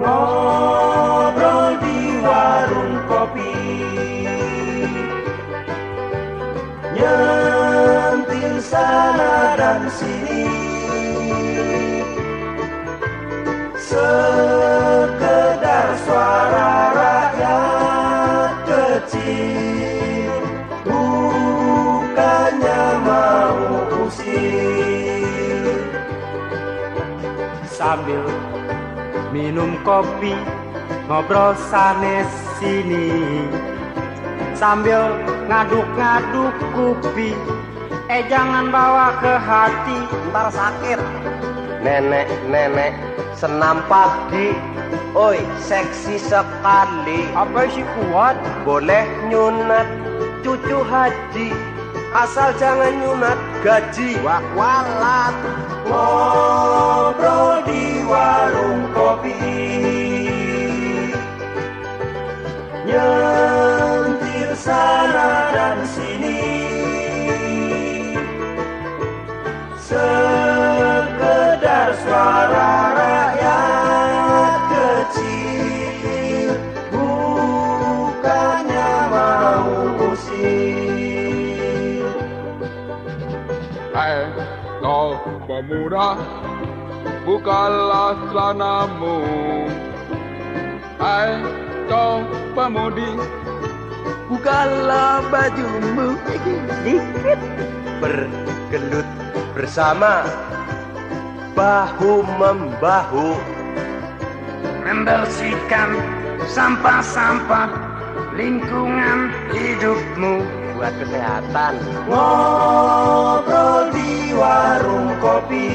ngobrol di warung kopi, nyentil sana dan sini, sekedar suara rakyat kecil, bukannya mau usir. Sambil minum kopi, ngobrol sanes sini, sambil ngaduk-ngaduk kupi, jangan bawa ke hati, ntar sakit. Nenek senam pagi, oi seksi sekali. Apa sih kuat? Boleh nyunat cucu haji, asal jangan nyunat gaji. Walat ngobrol di warung kopi, nyentil sana dan sini, sekedar suara rakyat kecil, bukannya mau usir. Hai kau pemuda, bukalah celanamu. Hai kau pemudi, Bukalah bajumu. Dikit bergelut bersama, bahu membahu, Membersihkan sampah-sampah lingkungan hidupmu. buat kesehatan. Ngobrol di warung kopi,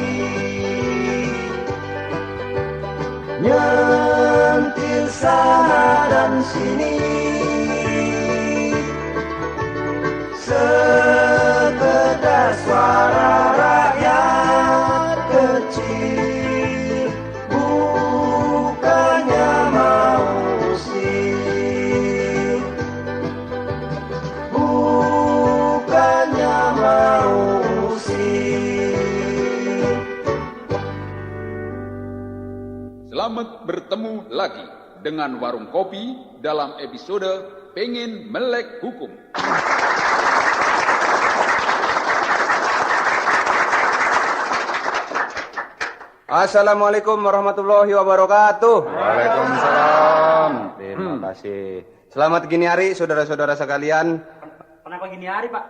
nyentil sana dan sini, sekedar suara rakyat kecil, bukannya mau usir, bukannya mau usir. selamat bertemu lagi dengan Warung Kopi dalam episode Pengen Melek Hukum. Assalamualaikum warahmatullahi wabarakatuh. Waalaikumsalam. Terima kasih. Selamat gini hari saudara-saudara sekalian. Kenapa gini hari, Pak?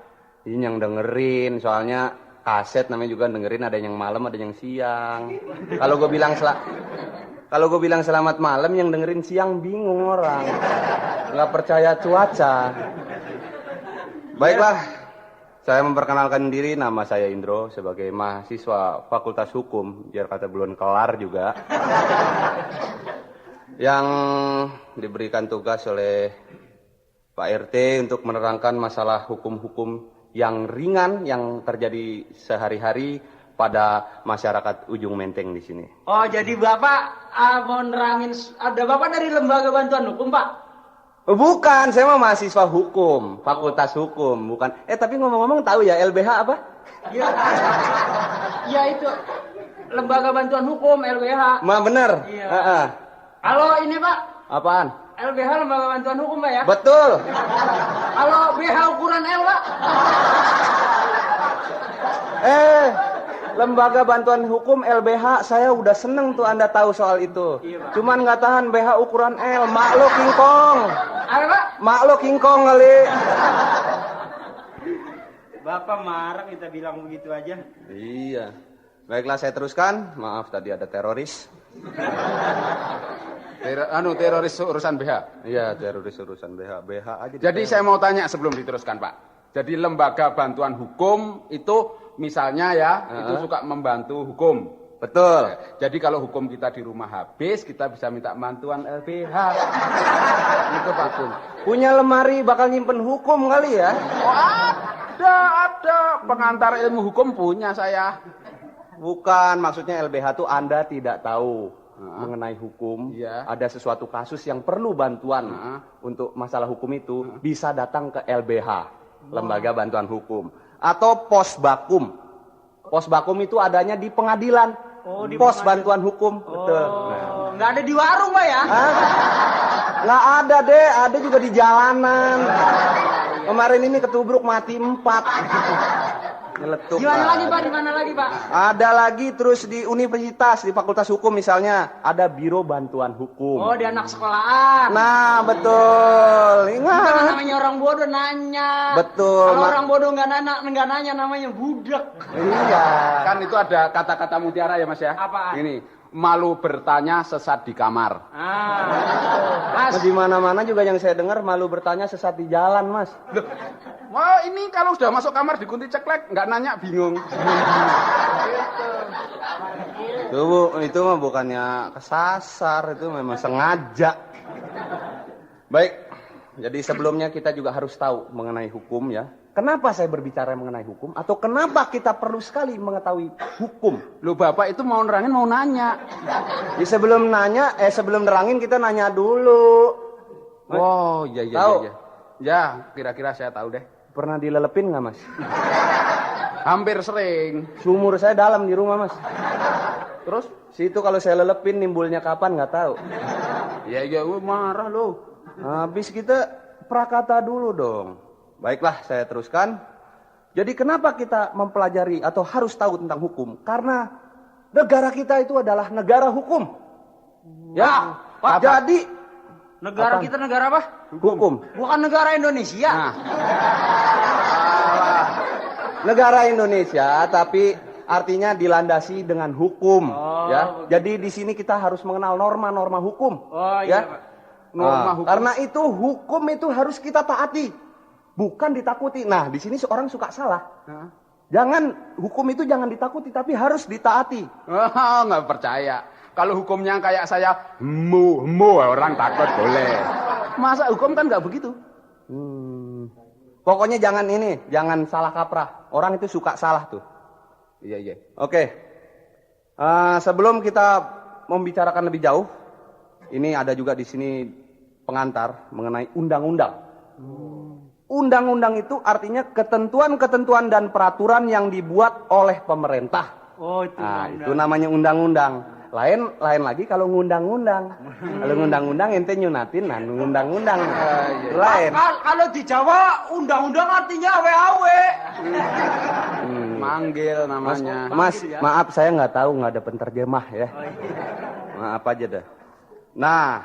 Ini yang dengerin, soalnya kaset namanya juga dengerin, ada yang malam, ada yang siang. Kalau gue bilang selamat malam, yang dengerin siang bingung orang. Nggak percaya cuaca. Baiklah, saya memperkenalkan diri, nama saya Indro sebagai mahasiswa Fakultas Hukum, biar kata belum kelar juga. Yang diberikan tugas oleh Pak RT untuk menerangkan masalah hukum-hukum yang ringan yang terjadi sehari-hari pada masyarakat Ujung Menteng di sini. Oh, jadi Bapak mau nerangin, ada Bapak dari Lembaga Bantuan Hukum, Pak? Bukan, saya mah mahasiswa hukum, Fakultas Hukum, bukan. Tapi ngomong-ngomong tahu ya LBH apa? Ya, ya itu Lembaga Bantuan Hukum LBH. Bener. Iya. Kalau ini, Pak, Apaan? LBH Lembaga Bantuan Hukum, Pak ya? Betul. Kalau BH ukuran L, Pak? Lembaga Bantuan Hukum LBH, saya udah seneng tuh Anda tahu soal itu. Iya, Pak. Cuman nggak tahan BH ukuran L, mak lo King Kong. Apa, Pak? Mak lo King Kong kali. Bapak marah kita bilang begitu aja. Iya. Baiklah saya teruskan. Maaf tadi ada teroris. Teroris urusan BH. Iya, teroris urusan BH. BH aja. Jadi saya mau tanya sebelum diteruskan, Pak. Jadi lembaga bantuan hukum itu misalnya ya, itu suka membantu hukum. Betul. Jadi kalau hukum kita di rumah habis, kita bisa minta bantuan LBH. Itu Pak. Punya lemari bakal nyimpen hukum kali ya? Oh, ada pengantar ilmu hukum punya saya. Bukan, maksudnya LBH tuh Anda tidak tahu mengenai hukum. Iya. Ada sesuatu kasus yang perlu bantuan untuk masalah hukum itu, bisa datang ke LBH. Lembaga Bantuan Hukum, atau Posbakum. Posbakum itu adanya di pengadilan. Oh, di Pos pengadilan. Bantuan Hukum. Betul. Oh, Nggak ada di warung, Pak ya? Hah? Nggak ada deh, ada juga di jalanan. Kemarin ini ketubruk mati 4. Nyeletuk. Di mana lagi, Pak? Di mana lagi, Pak? Ada lagi terus di universitas, di Fakultas Hukum misalnya, ada Biro Bantuan Hukum. Oh, di anak sekolahan. Nah, betul. Kalau Ingat. namanya orang bodoh nanya. Betul. Kalau orang bodoh nggak nanya namanya budak. Iya. Kan itu ada kata-kata mutiara ya Mas ya. Apaan? Ini, malu bertanya sesat di kamar. Mas, Di mana-mana juga yang saya dengar malu bertanya sesat di jalan, Mas. Loh, wah ini kalau sudah masuk kamar dikunci ceklek, nggak nanya bingung. Itu mah bukannya kesasar, itu memang sengaja. Baik, jadi sebelumnya kita juga harus tahu mengenai hukum ya. Kenapa saya berbicara mengenai hukum? Atau kenapa kita perlu sekali mengetahui hukum? Loh Bapak itu mau nerangin mau nanya. Sebelum nerangin kita nanya dulu. Oh iya iya Tahu? iya. Ya kira-kira saya tahu deh. Pernah dilelepin nggak, Mas? Hampir sering. Sumur saya dalam di rumah, Mas. Terus situ kalau saya lelepin nimbulnya kapan nggak tahu. Ya ya marah loh. Habis kita prakata dulu dong. Baiklah, saya teruskan. Jadi kenapa kita mempelajari atau harus tahu tentang hukum? Karena negara kita itu adalah negara hukum. Ya, Pak. jadi negara Apa? kita negara apa? hukum. Bukan negara Indonesia. Nah, Negara Indonesia, tapi artinya dilandasi dengan hukum. Oh, Ya, jadi di sini kita harus mengenal norma-norma hukum. Oh, ya. iya, Pak. norma hukum. Karena itu hukum itu harus kita taati, bukan ditakuti. Nah, di sini seorang suka salah. Jangan hukum itu jangan ditakuti, tapi harus ditaati. Oh, nggak percaya. Kalau hukumnya kayak saya, orang takut boleh. Masa hukum kan nggak begitu? Pokoknya jangan salah kaprah. Orang itu suka salah tuh. Iya iya. Oke. Sebelum kita membicarakan lebih jauh, ini ada juga di sini pengantar mengenai undang-undang. Undang-undang itu artinya ketentuan-ketentuan dan peraturan yang dibuat oleh pemerintah. Oh, itu. Nah, itu namanya undang-undang. Lain lagi kalau ngundang-undang. Kalau ngundang-undang ente nyunatin, nah ngundang-undang. Lain. Kalau di Jawa undang-undang artinya awe-awe. Manggil namanya. Mas, maaf saya nggak tahu, nggak ada penterjemah ya. Maaf aja dah. Nah,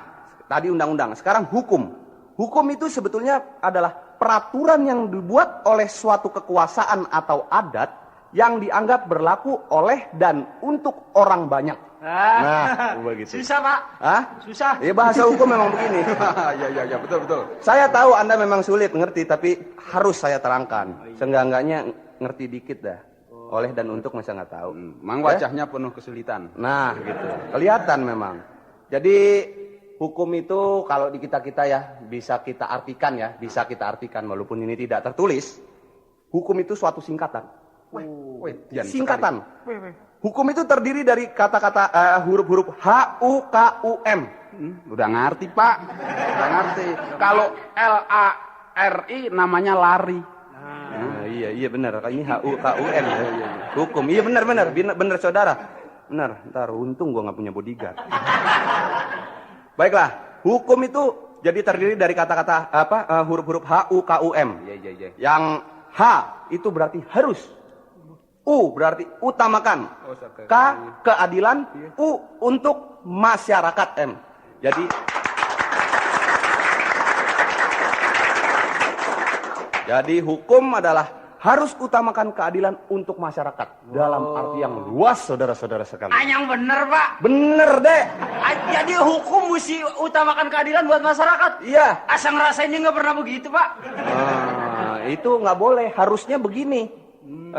tadi undang-undang. Sekarang hukum. Hukum itu sebetulnya adalah peraturan yang dibuat oleh suatu kekuasaan atau adat yang dianggap berlaku oleh dan untuk orang banyak. Nah, begitu. Susah, Pak. Hah? Susah. Ya bahasa hukum memang begini. Ya betul betul. Saya tahu Anda memang sulit ngerti, tapi harus saya terangkan. Seenggak-enggaknya ngerti dikit dah. Oleh dan untuk masa nggak tahu. Mang wajahnya penuh kesulitan. Nah, gitu. Kelihatan memang. Jadi hukum itu kalau di kita ya bisa kita artikan walaupun ini tidak tertulis. Hukum itu suatu singkatan. Singkatan. Hukum itu terdiri dari kata-kata huruf-huruf HUKUM. Udah ngerti Pak. Udah ngerti. Kalau LARI namanya lari. Nah, iya benar. Ini HUKUM. Hukum. Iya benar saudara. Benar. Ntar untung gua nggak punya bodyguard. Baiklah, hukum itu jadi terdiri dari kata-kata huruf-huruf HUKUM. Iya. Yang H itu berarti harus. U berarti utamakan. K keadilan, U untuk masyarakat M. Jadi hukum adalah harus utamakan keadilan untuk masyarakat dalam arti yang luas, saudara-saudara sekalian. Yang bener, Pak. Bener deh. Jadi hukum mesti utamakan keadilan buat masyarakat. Iya. Asal ngerasainnya nggak pernah begitu, Pak. Itu nggak boleh. Harusnya begini.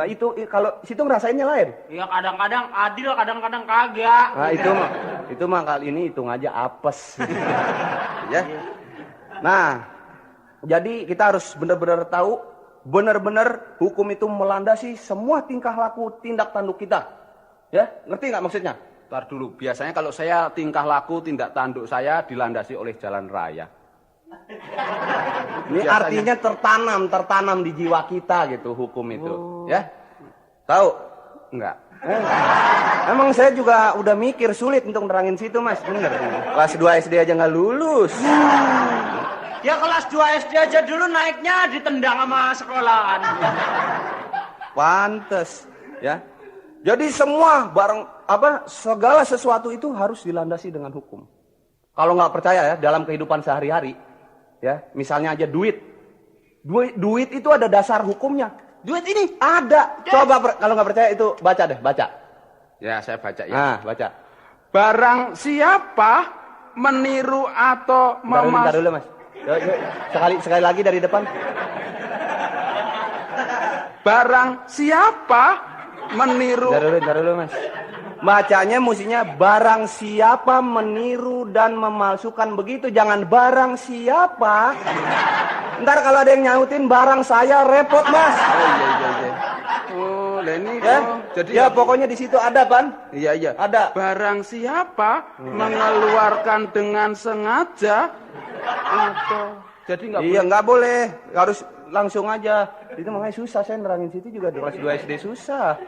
Itu kalau situ ngerasainnya lain. Ya kadang-kadang adil, kadang-kadang kagak. Nah itu mah kali ini hitung aja apes. Ya. Nah, jadi kita harus benar-benar tahu, benar-benar hukum itu melandasi semua tingkah laku, tindak tanduk kita. Ya, ngerti nggak maksudnya? Ntar dulu, biasanya kalau saya tingkah laku, tindak tanduk saya dilandasi oleh jalan raya. Ini Biasanya. artinya tertanam di jiwa kita gitu hukum itu. Ya, tahu? Enggak. Emang saya juga udah mikir sulit untuk nerangin situ mas, bener. Kelas 2 SD aja nggak lulus. Ya kelas 2 SD aja dulu naiknya ditendang sama sekolahan. Pantes, ya. Jadi semua segala sesuatu itu harus dilandasi dengan hukum. Kalau nggak percaya ya, dalam kehidupan sehari-hari, ya, misalnya aja duit itu ada dasar hukumnya. Duit ini Ada. Coba kalau nggak percaya itu baca deh, baca. Ya, saya baca ya. Nah, baca. Barang siapa meniru atau Bentar dulu mas. Yuk, sekali lagi dari depan. Barang siapa meniru. Bentar dulu mas. Bacanya musinya barang siapa meniru dan memalsukan, begitu, jangan barang siapa. Ntar kalau ada yang nyautin barang saya repot mas. Iya. Oh, ini Ya, jadi ya pokoknya di situ ada pan. Iya. Ada. Barang siapa mengeluarkan dengan sengaja atau jadi nggak Iya nggak boleh, harus langsung aja. Itu makanya susah saya nerangin situ juga di kelas 2 SD susah.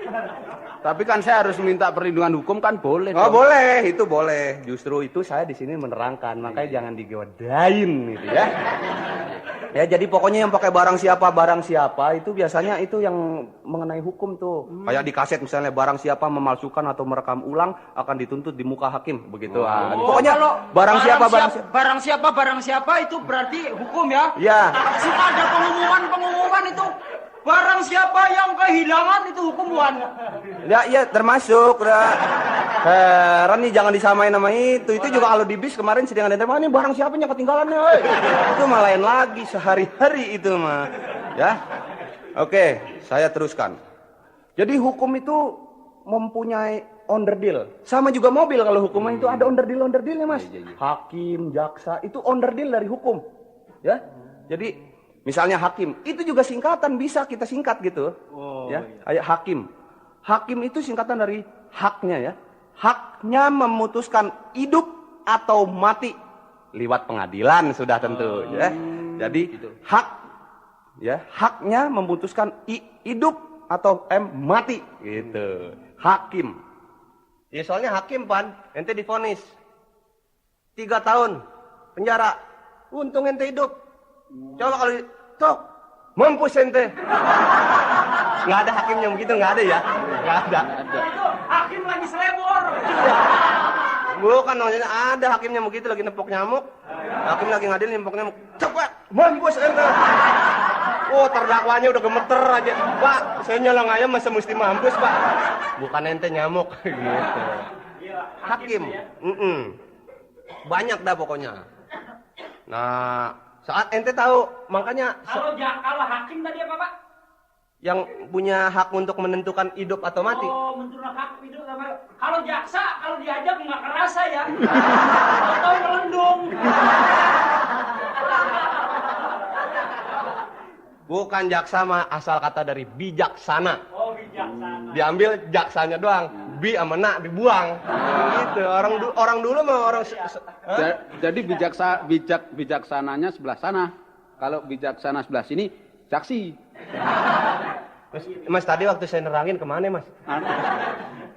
Tapi kan saya harus minta perlindungan hukum kan boleh. Oh dong. boleh, itu boleh. Justru itu saya di sini menerangkan, makanya jangan digodain gitu ya. Ya jadi pokoknya yang pakai barang siapa itu biasanya itu yang mengenai hukum tuh. Kayak di kaset misalnya barang siapa memalsukan atau merekam ulang akan dituntut di muka hakim begitu. Pokoknya kalau barang siapa barang siapa itu berarti hukum ya. Ya. Suka ada pengumuman itu barang siapa yang kehilangan itu hukuman. Ya iya termasuk udah. Heran nih jangan disamain sama itu. Itu juga kalau di bis kemarin sedang ada teman ini barang siapanya ketinggalan nih. Itu mah lain lagi sehari-hari itu mah. Ya. Oke, saya teruskan. Jadi hukum itu mempunyai onderdil. Sama juga mobil kalau hukuman itu ada onderdil-onderdilnya mas. Hakim, jaksa itu onderdil dari hukum. Ya. Jadi misalnya hakim, itu juga singkatan bisa kita singkat gitu. Ya, kayak hakim. Hakim itu singkatan dari haknya ya. Haknya memutuskan hidup atau mati lewat pengadilan sudah tentu ya. Jadi hak ya, haknya memutuskan hidup atau mati gitu. Hakim. Ya soalnya hakim pan, ente divonis 3 tahun penjara. Untung ente hidup. Coba kalau tok mampus ente. Nggak ada hakimnya begitu, nggak ada ya? Nggak ada. Itu hakim lagi selebor. Bukan, maksudnya ada hakimnya begitu lagi nepok nyamuk. Hakim lagi ngadil nempok nyamuk. Cepat, mampus ente. Oh terdakwanya udah gemeter aja. Pak, saya nyolong ayam masa mesti mampus pak. Bukan ente nyamuk gitu. Hakim. Banyak dah pokoknya. Nah, saat ente tahu, makanya Kalau hakim tadi apa pak? yang punya hak untuk menentukan hidup atau mati. Oh, menentukan hak hidup sama. Kalau jaksa, kalau diajak nggak kerasa ya. Atau melendung. Bukan jaksa mah asal kata dari bijaksana. Oh, bijaksana. Diambil jaksanya doang, bi sama na dibuang. Gitu. Orang dulu mah orang Jadi bijaksananya sebelah sana. Kalau bijaksana sebelah sini saksi. Mas tadi waktu saya nerangin kemana mas?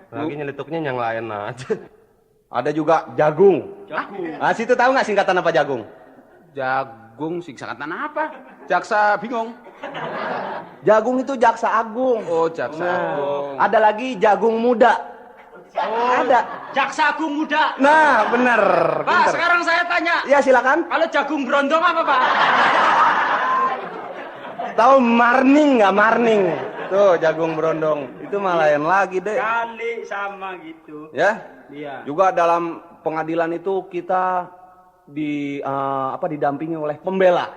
Lagi nyeletuknya yang lain aja. Ada juga jagung. Ah situ tahu nggak singkatan apa jagung? Jagung singkatan apa? Jaksa bingung. Jagung itu jaksa agung. Oh, jaksa agung. Ada lagi jagung muda. Ada. Jaksa Agung muda. Nah benar. Pak, sekarang saya tanya. Ya silakan. Kalau jagung berondong apa pak? Tahu marning nggak marning? Tuh jagung berondong. Itu mah lain lagi deh. Kali sama gitu. Ya. Iya. Juga dalam pengadilan itu kita didampingi oleh pembela.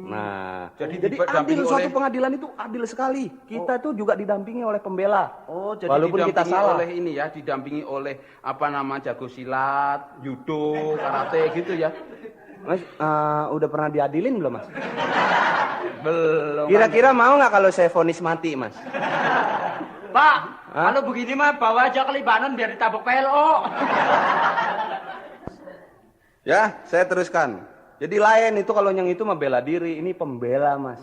Nah, jadi adil suatu pengadilan itu adil sekali. Kita tuh juga didampingi oleh pembela. Oh, jadi walaupun kita salah. oleh ini ya, didampingi oleh jago silat, judo, karate gitu ya. Mas, udah pernah diadilin belum, Mas? Belum. Kira-kira mau nggak kalau saya vonis mati, Mas? Pak, kalau begini mah bawa aja ke Libanon biar ditabok PLO. Ya, saya teruskan. Jadi lain itu kalau yang itu mah bela diri, ini pembela, Mas.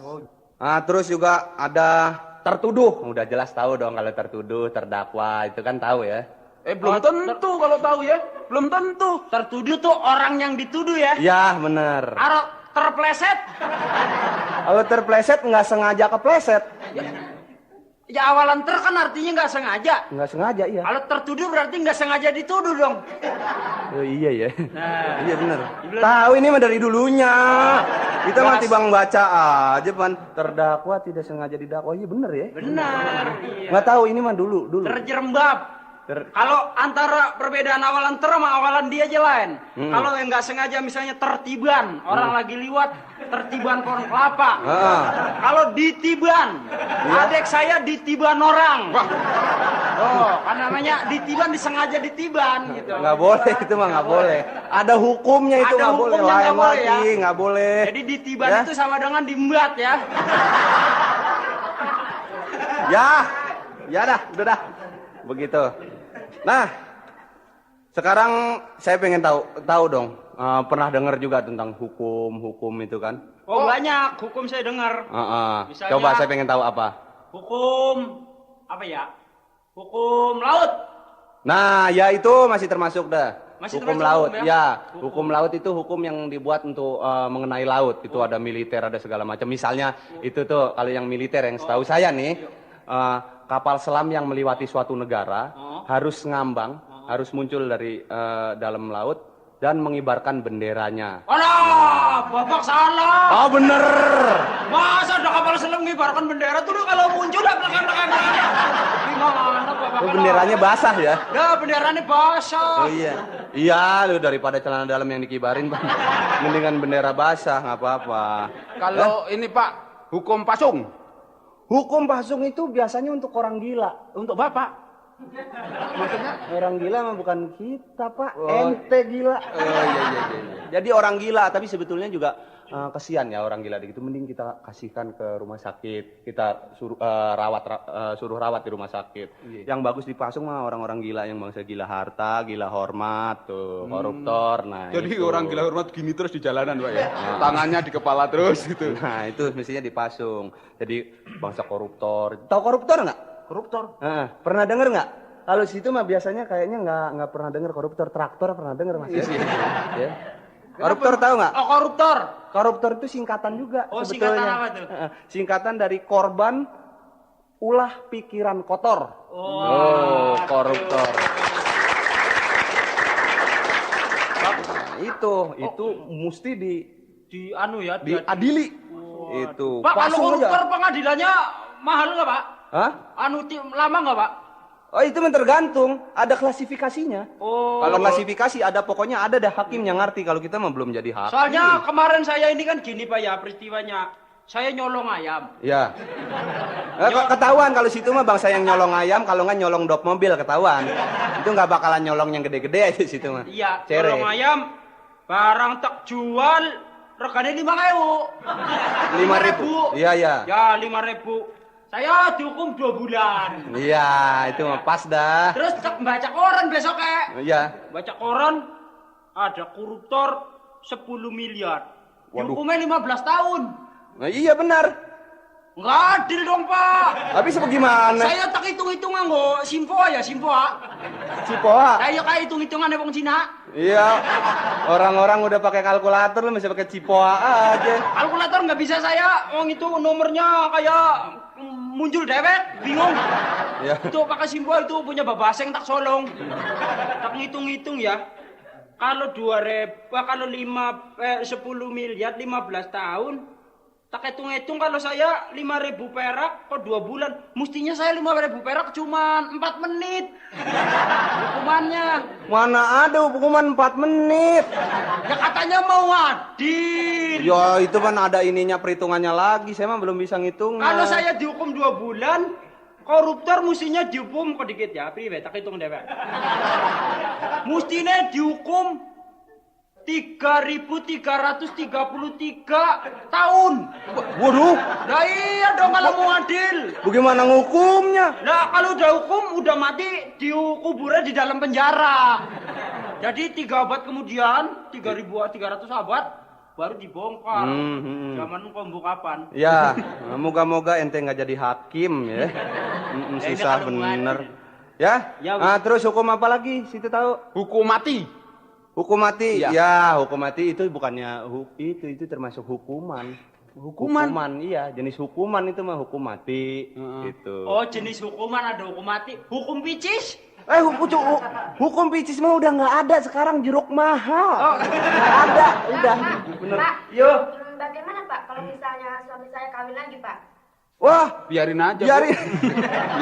Terus juga ada tertuduh. Udah jelas tahu dong kalau tertuduh, terdakwa itu kan tahu ya. Belum tentu kalau tahu ya. Belum tentu. Tertuduh tuh orang yang dituduh ya. Ya bener. Kalau terpleset, Kalau terpleset nggak sengaja kepleset. ya awalan kan artinya nggak sengaja. Nggak sengaja iya. Kalau tertuduh berarti nggak sengaja dituduh dong. Oh, iya ya. Nah. Iya bener. Tahu ini mah dari dulunya. Kita mah tibang baca aja pan terdakwa tidak sengaja didakwa. Iya bener ya. Benar. Iya. Nggak tahu ini mah dulu. Terjerembab. Kalau antara perbedaan awalan sama awalan dia aja lain. Kalau yang nggak sengaja misalnya tertiban, orang lagi liwat, tertiban pohon kelapa. Kalau ditiban, adik saya ditiban orang. Oh, kan namanya ditiban disengaja ditiban gitu. Nggak boleh itu mah nggak boleh. Ada hukumnya itu Ada nggak boleh. hukumnya Lain nggak boleh, lagi ya. nggak boleh. Jadi ditiban Ya. itu sama dengan dimbat ya. Ya dah, udah dah. Begitu. Nah, sekarang saya pengen tahu dong. Pernah dengar juga tentang hukum itu kan? Oh, banyak hukum saya dengar. Misalnya- Coba saya pengen tahu apa. Hukum apa ya? Hukum laut. Nah, ya itu masih termasuk dah. Masih Hukum termasuk laut, hukum ya? Hukum laut itu hukum yang dibuat untuk mengenai laut. Itu ada militer, ada segala macam. Misalnya itu tuh kalau yang militer yang setahu saya nih, kapal selam yang melewati suatu negara harus ngambang, harus muncul dari dalam laut dan mengibarkan benderanya. Alah, Bapak salah. Oh bener. Masa ada kapal selam ngibarkan bendera tuh kalau muncul dah belakang-belakang. Gimana Bapak? Oh, benderanya basah ya? Ya, benderanya basah. Oh iya. Iya, lu daripada celana dalam yang dikibarin, Pak. Mendingan bendera basah, nggak apa-apa. Kalau ini Pak, hukum pasung. Hukum pasung itu biasanya untuk orang gila. Untuk Bapak. Maksudnya orang gila mah bukan kita, Pak. Oh. Ente gila. Oh iya. Jadi orang gila, tapi sebetulnya juga kasihan ya orang gila gitu. Mending kita kasihkan ke rumah sakit. Kita suruh suruh rawat di rumah sakit. Yang bagus dipasung mah orang-orang gila yang bangsa gila harta, gila hormat, tuh, koruptor. Nah, Jadi itu. orang gila hormat gini terus di jalanan Pak ya. Tangannya di kepala terus gitu. Nah, itu mestinya dipasung. Jadi bangsa koruptor. Tahu koruptor nggak? Koruptor. Pernah denger nggak? Kalau situ mah biasanya kayaknya nggak pernah denger koruptor. Traktor pernah denger Mas? Ya. Koruptor tahu nggak? Oh, koruptor. Koruptor itu singkatan juga Oh, sebetulnya. singkatan apa tuh? Singkatan dari korban ulah pikiran kotor. Oh, Koruptor. Nah, itu mesti di anu ya, diadili. Itu. Pak, kalau Pasung aja. koruptor pengadilannya mahal nggak Pak? Hah? Lama nggak Pak? Oh itu mah tergantung, ada klasifikasinya. Oh. Kalau klasifikasi ada pokoknya ada dah hakim yang ngerti. Kalau kita mah belum jadi hakim. Soalnya kemarin saya ini kan gini Pak ya peristiwanya. Saya nyolong ayam. Ya. Ketahuan kalau situ mah bangsa yang nyolong ayam, kalau nggak nyolong dop mobil ketahuan. Itu nggak bakalan nyolong yang gede-gede aja situ mah. Iya, Cere. nyolong ayam, barang tak jual, regane 5.000. 5.000. Iya. Ya 5.000. Saya dihukum 2 bulan. Iya, itu mah pas dah. Terus baca koran besoknya. Iya. Baca koran, ada koruptor 10 miliar. Waduh. Dihukumnya 15 tahun. Nah, iya benar. Nggak adil dong Pak. Tapi sebagaimana? Saya tak hitung-hitungan kok, Simpoa. Cipoa. Saya kayak hitung-hitungan wong Cina. Iya. Orang-orang udah pakai kalkulator lu masih pakai cipoa aja. Kalkulator nggak bisa saya, wong itu nomornya kayak muncul dewek, bingung. Ya. Itu pakai simbol itu punya babaseng tak solong. Tak ngitung-ngitung ya. Kalau 10 miliar 15 tahun, tak hitung-hitung kalau saya 5.000 perak kok 2 bulan, mestinya saya 5.000 perak cuman 4 menit. Hukumannya. Mana ada hukuman 4 menit? Ya katanya mau adil. Ya itu kan ada ininya perhitungannya lagi. Saya mah belum bisa ngitung. Kalau saya dihukum 2 bulan, koruptor mestinya dihukum kok dikit ya, priwe tak hitung dewek. Mestinya dihukum 3.333 tahun. Waduh, Nah iya dong kalau mau adil. bagaimana ngukumnya? Nah kalau udah hukum udah mati dikuburnya di dalam penjara. Jadi 3 abad kemudian 3.300 abad baru dibongkar. Zaman pembukapan. Ya, moga-moga ente nggak jadi hakim ya. Susah bener. Ya, terus hukum apa lagi? Situ tahu? Hukum mati. Hukum mati. Ya. Ya, hukum mati itu bukannya itu termasuk hukuman. Hukuman, iya, jenis hukuman itu mah hukum mati gitu. Oh, jenis hukuman ada hukum mati. Hukum picis? Hukum picis mah udah nggak ada sekarang, jeruk mahal. Nggak ada, udah. Bener. Pak, Yo. Bagaimana Pak kalau misalnya suami saya kawin lagi Pak? Wah, Biarin aja. biarin.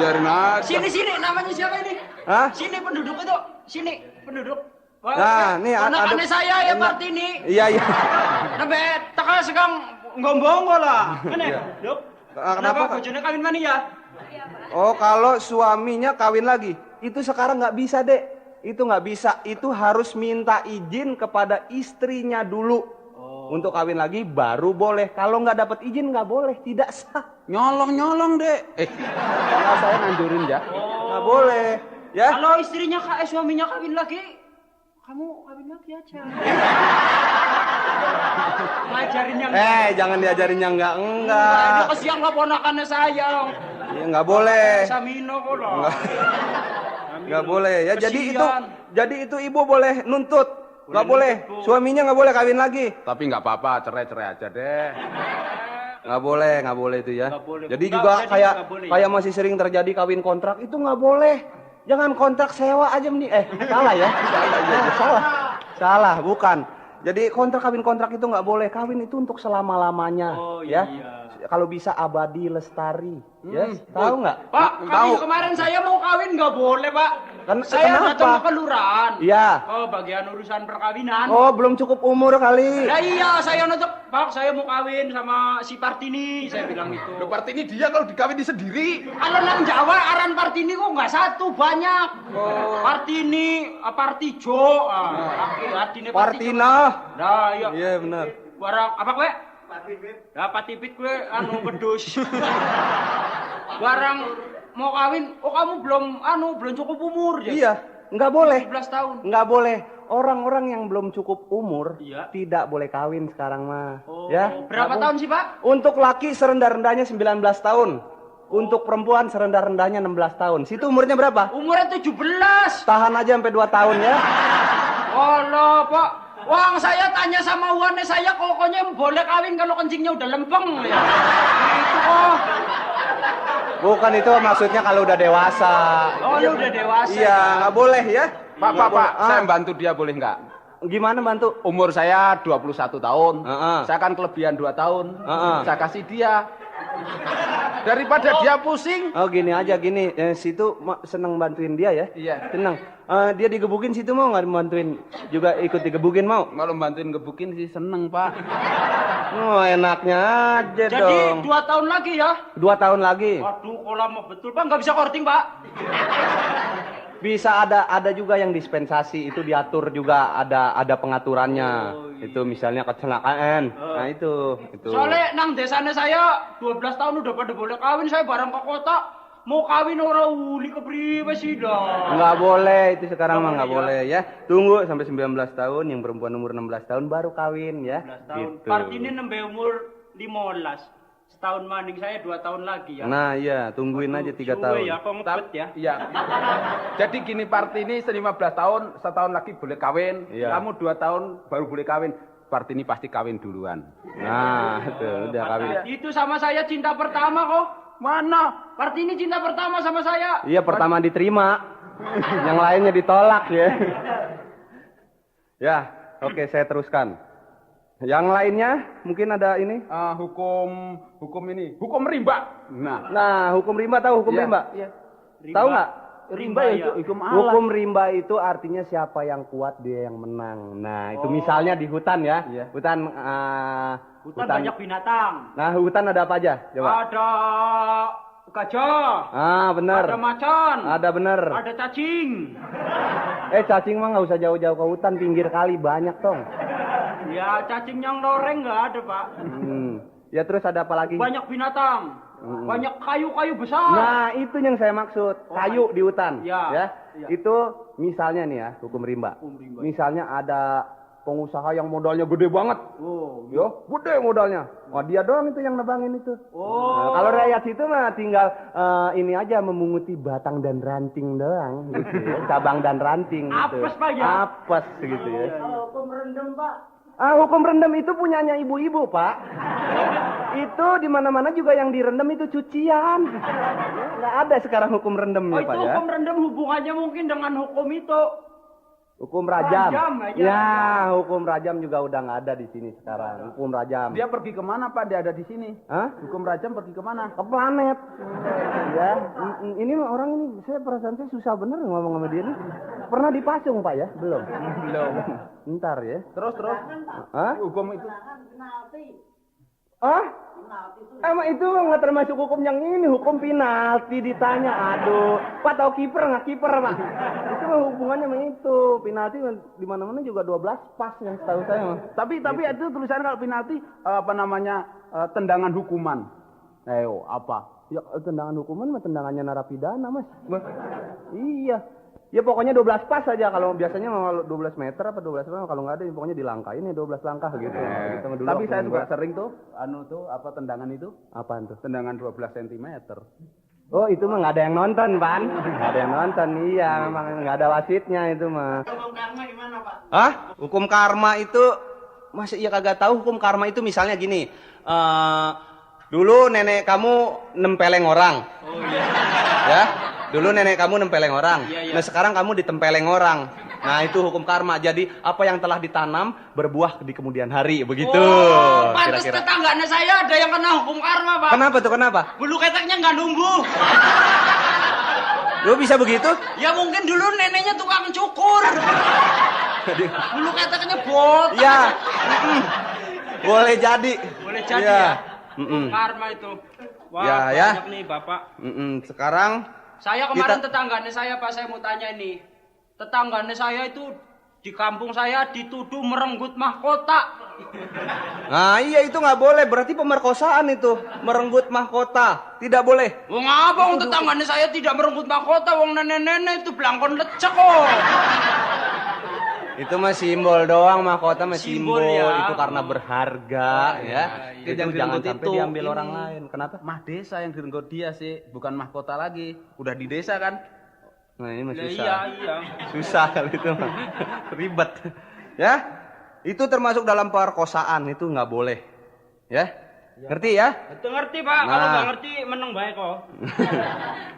Biarin aja. Sini, namanya siapa ini? Hah? Sini penduduk itu. Sini penduduk. Wah, Nah, nih ponakannya saya ya Martini. Iya. Nabe takal segang ngombong lah. Mana? Duk. Kenapa? Bojone kawin mana ya? Oh, kalau suaminya kawin lagi, itu sekarang nggak bisa, Dek. Itu nggak bisa. Itu harus minta izin kepada istrinya dulu. Untuk kawin lagi baru boleh. Kalau nggak dapat izin nggak boleh, tidak sah. Nyolong, Dek. Kalau saya nganjurin ya, nggak boleh. Ya. Kalau istrinya suaminya kawin lagi, kamu kawin lagi aja. Ngajarin yang Jangan diajarin yang enggak. Ini kesian lah ponakannya saya. Ya, nggak boleh. Samino kok lah. Nggak boleh. Ya, Kesian. jadi itu ibu boleh nuntut. Nggak boleh. Suaminya nggak boleh kawin lagi. Tapi nggak apa-apa, cerai aja deh. Nggak boleh itu ya. Nggak boleh. Jadi Nggak, juga jadi kayak nggak boleh. kayak masih sering terjadi kawin kontrak itu nggak boleh. Jangan kontrak sewa aja nih. Salah ya? Salah, bukan. Jadi kawin kontrak itu nggak boleh. Kawin itu untuk selama-lamanya. Oh, ya. iya. Kalau bisa abadi lestari. Ya, tahu nggak? Pak, Tahu. kemarin saya mau kawin nggak boleh, Pak. Saya Kenapa? datang ke kelurahan. Iya. Oh, bagian urusan perkawinan. Oh, belum cukup umur kali. Ya iya, saya nutup. Pak, saya mau kawin sama si Partini. Saya bilang itu. Lo Partini dia kalau dikawini sendiri. Kalau nang Jawa aran Partini kok nggak satu, banyak. Partini, Partijo, Partini, Partina. Nah, iya. Iya, benar. Barang apa kue? Patipit kue bedus. Barang mau kawin, kamu belum cukup umur ya? Iya, nggak boleh. 17 tahun. Nggak boleh. Orang-orang yang belum cukup umur Iya. tidak boleh kawin sekarang mah. Oh, Ya. berapa Nggak tahun sih, Pak? Untuk laki serendah-rendahnya 19 tahun. Untuk perempuan serendah-rendahnya 16 tahun. Situ umurnya berapa? Umurnya 17. Tahan aja sampai 2 tahun ya. Allah, Pak. Wang saya tanya sama Wane saya kokonya boleh kawin kalau kencingnya udah lempeng ya. Itu kok. Bukan itu maksudnya kalau udah dewasa. Oh, lu udah dewasa. Iya, nggak boleh ya. Pak, saya bantu dia boleh nggak? Gimana bantu? Umur saya 21 tahun. Saya kan kelebihan 2 tahun. Saya kasih dia. Daripada dia pusing. Oh gini aja gini, situ seneng bantuin dia ya? Iya. Seneng. Dia digebukin situ mau nggak bantuin? Juga ikut digebukin mau? Kalau bantuin gebukin sih seneng, Pak. Oh enaknya aja Jadi dong. 2 tahun lagi ya? 2 tahun lagi. Waduh, kok lama betul, Pak. Nggak bisa korting, Pak. Bisa ada juga yang dispensasi itu diatur juga ada pengaturannya. Itu misalnya kecelakaan. Nah itu. Soalnya nang desanya saya 12 tahun udah pada boleh kawin, saya bareng ke kota. Mau kawin orang uli kepriwe sih dah. Nggak boleh itu sekarang mah Nggak nggak boleh ya. Tunggu sampai 19 tahun yang perempuan umur 16 tahun baru kawin ya. 12 tahun. Gitu. Partini nembe umur 15. Setahun maning saya 2 tahun lagi ya. Nah iya tungguin aja 3 tahun. Ya, kok ngebet ya. Iya. Jadi gini Partini 15 tahun, setahun lagi boleh kawin. Iya. Kamu 2 tahun baru boleh kawin. Partini pasti kawin duluan. Nah itu udah kawin. Itu sama saya cinta pertama kok. Mana? Partini cinta pertama sama saya. Iya pertama diterima, yang lainnya ditolak ya. Ya, oke saya teruskan. Yang lainnya mungkin ada ini. Hukum ini, hukum rimba. Nah, hukum rimba tahu hukum Iya. rimba? Iya. Tahu nggak? Rimba itu ya. hukum Allah. Hukum rimba itu artinya siapa yang kuat dia yang menang. Nah, itu misalnya di hutan ya. Iya. Hutan banyak binatang. Nah, hutan ada apa aja? Coba. Ada gajah. Bener. Ada macan. Ada bener. Ada cacing. Cacing mah nggak usah jauh-jauh ke hutan, pinggir kali banyak tong. Ya, cacing yang loreng nggak ada, Pak. Ya terus ada apa lagi? Banyak binatang. Banyak kayu-kayu besar. Nah, itu yang saya maksud. Kayu di hutan. Ya. Ya. Itu misalnya nih ya, hukum rimba. Misalnya ada pengusaha yang modalnya gede banget. Oh, Yo, gede modalnya. Oh, dia doang itu yang nebangin itu. Oh. Nah, kalau rakyat itu mah tinggal ini aja memunguti batang dan ranting doang gitu ya. Cabang dan ranting gitu. Apes, Pak, ya? Apes gitu ya. Kalau hukum rendem, Pak. Hukum rendam itu punyanya ibu-ibu, Pak. Itu di mana-mana juga yang direndam itu cucian. Nggak ada sekarang hukum rendamnya, Oh, Pak itu ya. hukum rendem hubungannya mungkin dengan hukum itu. Hukum rajam. Rajam aja. Ya, hukum rajam juga udah nggak ada di sini sekarang. Hukum rajam. Dia pergi kemana Pak? Dia ada di sini. Hah? Hukum rajam pergi kemana? Ke planet. Ya, ini orang ini saya perasaan saya susah bener ngomong sama dia nih. Pernah dipasung, Pak ya? Belum. Belum. Ntar ya. Terus. Hah? Hukum itu. Ah? Emang itu nggak termasuk hukum yang ini, hukum penalti ditanya. Aduh, Pak tahu kiper nggak kiper, Pak? Itu mah hubungannya sama itu. Penalti di mana-mana juga 12 pas yang setahu saya, Mas. Tapi itu tulisannya kalau penalti apa namanya tendangan hukuman. Ayo, apa? Ya tendangan hukuman mah tendangannya narapidana, Mas. Iya. Ya pokoknya 12 pas aja, kalau biasanya mau 12 meter apa 12 meter, kalau nggak ada pokoknya dilangkain ya 12 langkah gitu. Gitu dulu Tapi waktu saya juga main sering tuh apa tendangan itu? bola. Apaan tuh? Tendangan 12 cm. Oh itu mah nggak ada yang nonton, Pan. Nggak ada yang nonton, iya. Memang nggak ada wasitnya itu mah. Hukum karma gimana, Pak? Hah? Hukum karma itu masa iya kagak tahu hukum karma itu misalnya gini. Dulu nenek kamu nempeleng orang. Oh iya. Ya. Dulu nenek kamu nempeleng orang. Iya. Nah, sekarang kamu ditempeleng orang. Nah, itu hukum karma. Jadi, apa yang telah ditanam berbuah di kemudian hari, begitu. Oh, pantas kira-kira. tetangganya saya ada yang kena hukum karma, Pak. Kenapa tuh? Kenapa? Bulu keteknya nggak numbuh. Lu bisa begitu? Ya mungkin dulu neneknya tukang cukur. Bulu keteknya botak. Ya. Boleh jadi. Boleh jadi Iya. ya. Hukum karma itu. Wah, Ya. banyak nih, Bapak. Sekarang Saya kemarin tetangganya saya, Pak, saya mau tanya ini. Tetangganya saya itu di kampung saya dituduh merenggut mahkota. nah iya itu nggak boleh, berarti pemerkosaan itu, merenggut mahkota, tidak boleh. Wong apa wong tetangganya saya tidak merenggut mahkota, wong nenek-nenek itu belangkon lecek kok. Itu mah simbol doang, mahkota mah simbol, ya. itu karena berharga ya. iya. Itu Yang jangan direnggut sampai itu diambil ini. orang lain. Kenapa? Mah desa yang direnggut dia sih, bukan mahkota lagi. Udah di desa kan? Nah ini mah Ya, susah. iya. Susah kalau itu mah. Ribet. Ya. Itu termasuk dalam perkosaan, itu nggak boleh. Ya. Ngerti ya? Itu ngerti, Pak. Kalau nggak ngerti meneng baik kok.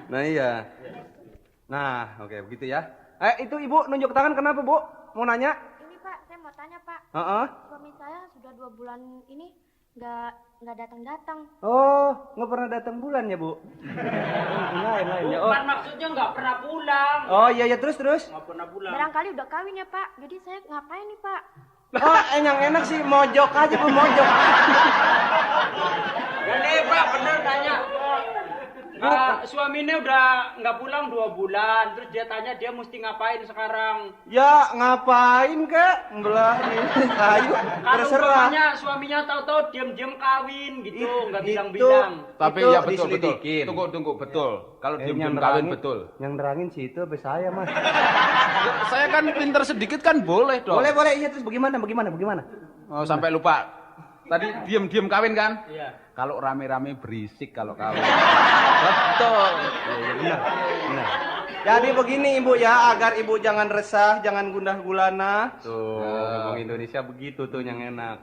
Nah iya. Nah, oke begitu ya. Itu Ibu nunjuk tangan kenapa, Bu? Mau nanya? Ini Pak, saya mau tanya Pak. Heeh. Suami saya sudah 2 bulan ini nggak datang-datang. Oh, nggak pernah datang bulan ya, Bu? Lain ya. Oh. Bukan maksudnya nggak pernah pulang. Oh iya ya terus. Nggak pernah pulang. Barangkali udah kawin ya Pak. Jadi saya ngapain nih Pak? Oh, yang enak sih mojok aja, Bu, mojok. Ini Pak, bener tanya. Suaminya udah nggak pulang 2 bulan. Terus dia tanya dia mesti ngapain sekarang. Ya, ngapain kek? Belah ini kayu. Kalau Terserah. umpamanya suaminya tahu-tahu diam-diam kawin gitu, nggak Itu- bilang-bilang. Tapi Itu ya betul. diselidikin. Tunggu betul. Kalau Yang diam-diam kawin nerangin- betul. Yang nerangin sih itu apa saya, Mas? Saya kan pinter sedikit kan boleh dong. Boleh, iya terus bagaimana? Oh, sampai lupa. Tadi diam-diam kawin kan? Iya. Kalau rame-rame berisik kalau kawin. Betul. Iya, benar. Jadi begini Ibu ya, agar Ibu jangan resah, jangan gundah gulana. Tuh, ngomong Indonesia begitu tuh yang enak.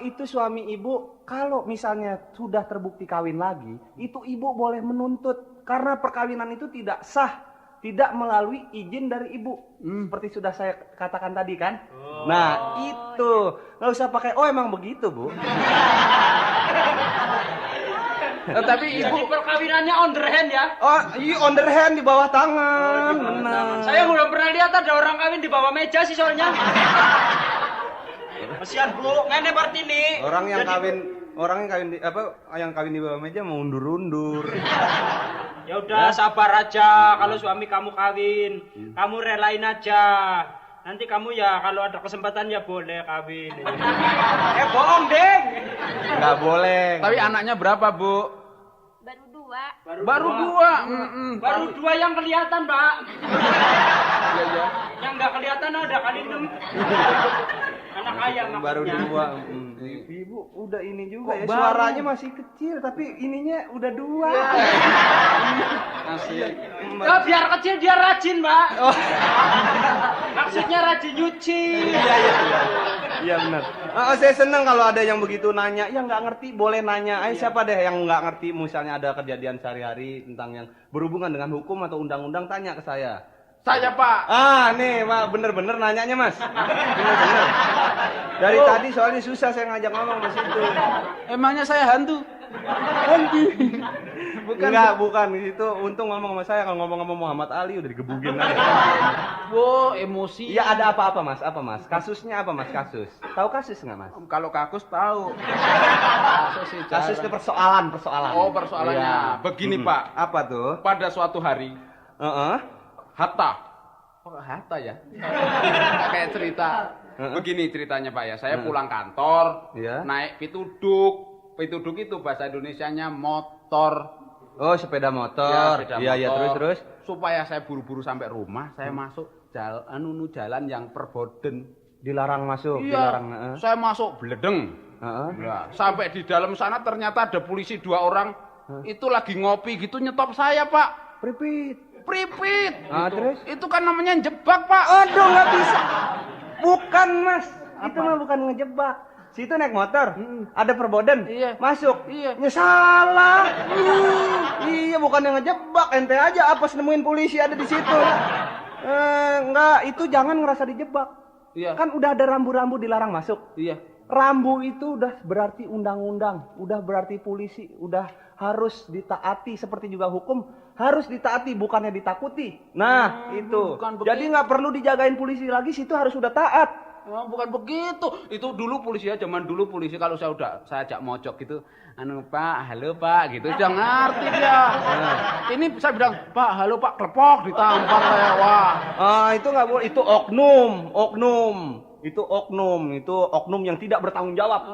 Itu suami Ibu kalau misalnya sudah terbukti kawin lagi, itu Ibu boleh menuntut karena perkawinan itu tidak sah, tidak melalui izin dari Ibu. Seperti sudah saya katakan tadi kan. Nah, itu nggak usah pakai oh emang begitu, Bu. Tapi Jadi ibu perkawinannya on the hand ya. Oh, iya on the hand di bawah tangan. Benar. Saya belum pernah lihat ada orang kawin di bawah meja sih soalnya. Kasihan Bu, ngene Partini. Orang yang Jadi- kawin di bawah meja mau undur-undur. Ya udah sabar aja kalau suami kamu kawin. Kamu relain aja. Nanti kamu ya kalau ada kesempatan ya boleh kawin. Bohong, Deng. Nggak boleh. tapi anaknya berapa, Bu? Baru 2. Baru 2. Baru 2 yang kelihatan, Pak. iya. Yang nggak kelihatan ada kali itu. Anak ayam Baru maksudnya. 2. Ibu udah ini juga Kok ya. baru? Suaranya masih kecil tapi ininya udah 2. Asik. Oh, biar kecil dia rajin, Mbak. Maksudnya rajin nyuci. Iya benar. Saya senang kalau ada yang begitu nanya. Ya nggak ngerti boleh nanya. Siapa deh yang nggak ngerti misalnya ada kejadian sehari-hari tentang yang berhubungan dengan hukum atau undang-undang tanya ke saya. Saya, Pak. Nih, Pak, bener-bener nanyanya, Mas. Bener-bener. Dari tadi soalnya susah saya ngajak ngomong Mas itu. Emangnya saya hantu? Bukan di situ. Untung ngomong sama saya, kalau ngomong sama Muhammad Ali udah digebugin aja. Wow, emosi. Iya, ada apa-apa, Mas? Apa, Mas? Kasusnya apa, Mas? Kasus. Tahu kasus nggak, Mas? Kalau kakus tahu. Kasus itu persoalan. Oh, persoalannya. Iya. Begini, Pak. Apa tuh? Pada suatu hari, Hatta. Oh, Hatta ya? Nggak kayak cerita. Begini ceritanya, Pak ya. Saya pulang kantor, Iya. naik pituduk. Pituduk itu bahasa Indonesianya motor. Oh, sepeda motor. Sepeda Iya, motor. terus. Supaya saya buru-buru sampai rumah, saya masuk jalan yang perboden. Dilarang masuk, Iya, dilarang. saya masuk bledeng. Nah, sampai di dalam sana ternyata ada polisi 2 orang. Itu lagi ngopi gitu nyetop saya, Pak. Pripit. Terus? Itu kan namanya jebak, Pak. Aduh, nggak bisa. Bukan, Mas. Itu mah bukan ngejebak. Situ naik motor, ada perboden, Iya. masuk. Iya. Salah. Iya, bukan yang ngejebak. Ente aja apes nemuin polisi ada di situ. Enggak, itu jangan ngerasa dijebak. Iya. Kan udah ada rambu-rambu dilarang masuk. Iya. Rambu itu udah berarti undang-undang, udah berarti polisi, udah harus ditaati seperti juga hukum harus ditaati bukannya ditakuti. Nah, itu. bukan begitu. Jadi nggak perlu dijagain polisi lagi, situ harus udah taat. Oh, bukan begitu. Itu dulu polisi ya, zaman dulu polisi kalau saya ajak mojok gitu, Pak, halo Pak, gitu. Sudah ngerti dia. Ini saya bilang, Pak, halo Pak, klepok ditampar saya. Wah. Itu nggak boleh, itu oknum. Itu oknum yang tidak bertanggung jawab.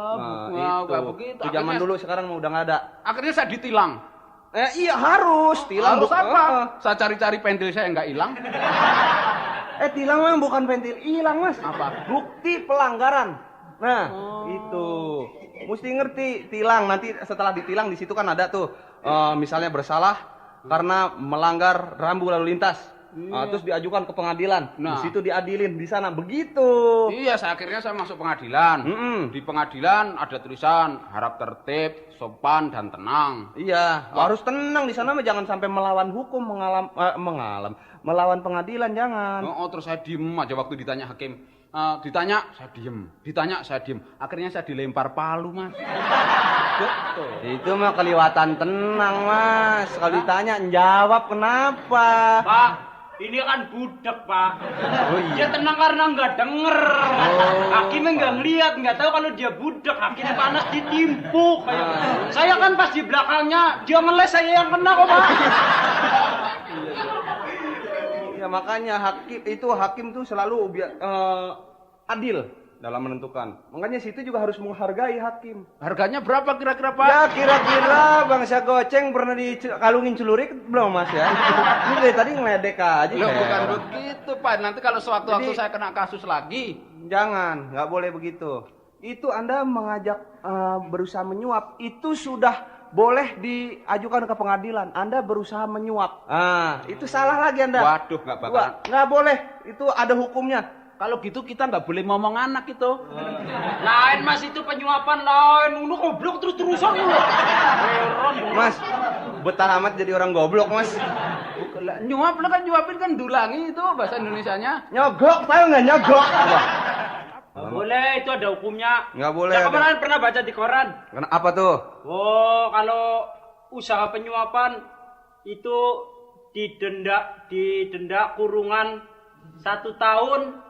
Nggak begitu. Itu zaman dulu, sekarang udah nggak ada. Akhirnya saya ditilang. Iya harus tilang. Harus apa? Saya cari-cari pentil saya nggak hilang. Tilang mah bukan pentil hilang, Mas. Apa? Bukti pelanggaran. Nah, itu. Mesti ngerti tilang. Nanti setelah ditilang di situ kan ada tuh misalnya bersalah karena melanggar rambu lalu lintas. Terus diajukan ke pengadilan. Nah. Di situ diadilin di sana. Begitu. Iya, akhirnya saya masuk pengadilan. Di pengadilan ada tulisan harap tertib, sopan dan tenang. Iya, harus tenang di sana mah jangan sampai melawan hukum, melawan pengadilan jangan. Terus saya diem aja waktu ditanya hakim. Ditanya saya diem. Akhirnya saya dilempar palu, Mas. Betul. Itu mah kelewatan tenang, Mas. Kalau ditanya jawab kenapa? Pak, ini kan budak, Pak. Oh iya. Dia tenang karena nggak denger. Hakimnya nggak ngeliat, nggak tahu kalau dia budak. Hakimnya panas ditimpuk. Saya kan pas di belakangnya, dia ngeles, saya yang kena kok, Pak. Ya makanya hakim tuh selalu adil dalam menentukan. Makanya situ juga harus menghargai hakim. Harganya berapa kira-kira, Pak? Ya kira-kira bangsa goceng pernah dikalungin celurik belum, Mas ya? Ini dari tadi ngeledek aja. Loh, saya. bukan begitu, Pak. Nanti kalau sewaktu-waktu saya kena kasus lagi. Jangan, nggak boleh begitu. Itu Anda mengajak berusaha menyuap, itu sudah boleh diajukan ke pengadilan. Anda berusaha menyuap. Itu salah lagi Anda. Waduh, nggak bakalan. Nggak boleh, itu ada hukumnya. Kalau gitu kita nggak boleh ngomong anak itu. Lain, Mas, itu penyuapan lain. Lu goblok terus-terusan lu. Mas, betah amat jadi orang goblok, Mas. Nyuap lah kan, nyuapin kan dulangi itu bahasa Indonesianya. Nyogok, tahu nggak nyogok? Nggak boleh, itu ada hukumnya. Nggak boleh. Saya kemarin pernah baca di koran. Apa tuh? Oh, kalau usaha penyuapan itu didenda kurungan 1 tahun